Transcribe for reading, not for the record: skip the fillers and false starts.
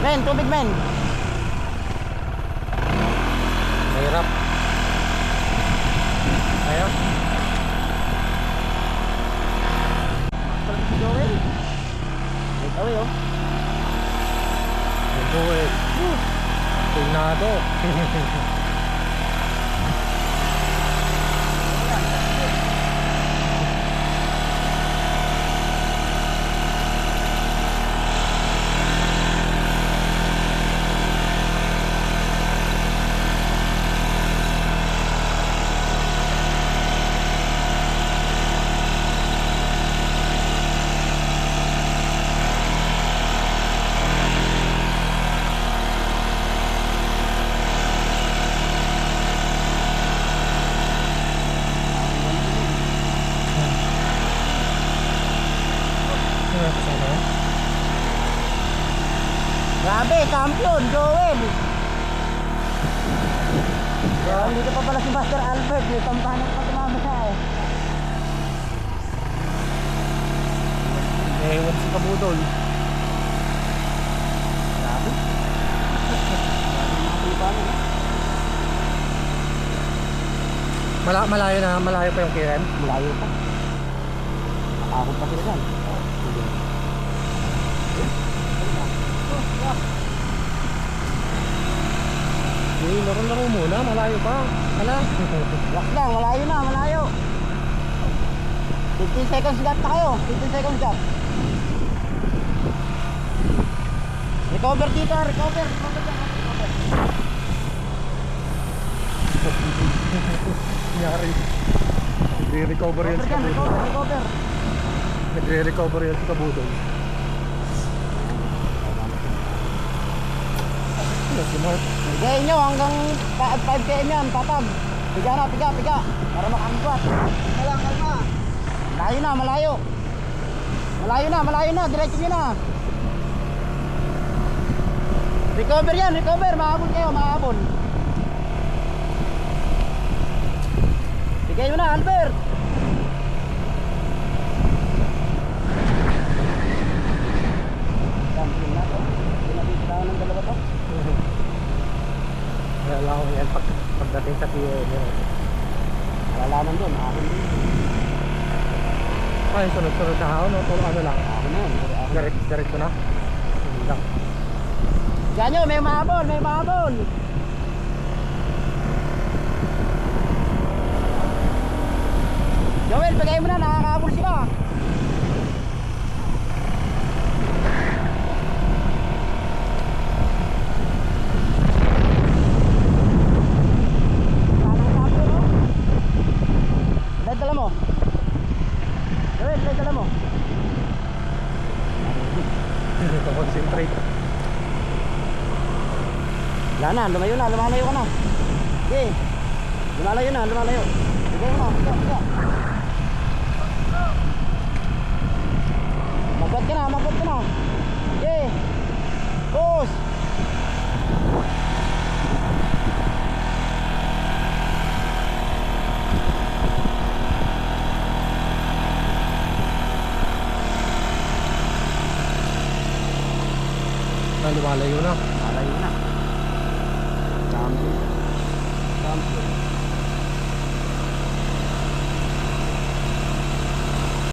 Men, tubig men. Mahirap. Ayaw. Parang si Joel. Wait away oh. Joel. Tingado. Grabe, champion, Joel. Dito pa pala si Master Albert. May tampanan pa tumama siya eh. Ewan si Kabudol. Grabe. Malayo na, malayo pa yung kiren. Malayo pa. Nakakot pa sila dyan. Hindi, laro-laro muna, malayo pa. Hala. Wak lang, malayo na, malayo. 15 seconds gap na kayo. 15 seconds gap. Recover dito, recover. Recover dyan, recover. Nangyari. Nagre-recover yan si Recover dyan, Kabudol. recover, recover. Nagre-recover yan si Kabudol. Si Mark. Bigayin nyo hanggang 5 km yan, tatag. Piga na, piga, piga. Para makangkwat. Kalma, kalma. Malayo na, malayo. Malayo na, malayo na. Diretso nyo na. Recover yan, recover. Mahabol kayo, mahabol. Bigay mo na, Albert. Yan, yun na to. Pinabito tayo ng dalawa to. Wala ko yan pagdating sa PA. Malalaman doon, akin din. Ay, sunod-sunod na ako, no? Puro ano lang. Akin na yun, puro akin. Diretso na. Hindi lang. Diyan nyo, may mahabol, may mahabol. Joel, pagay mo na, nakakahabol sila. Dala mo. Joel, dala mo. Concentrate. Wala na, lumalayo ka na. Okay. Lumalayo na, lumalayo. Bigay mo na, biga. Magat ka na. Okay. Push. Lumalayo na. Lumalayo na. Champion.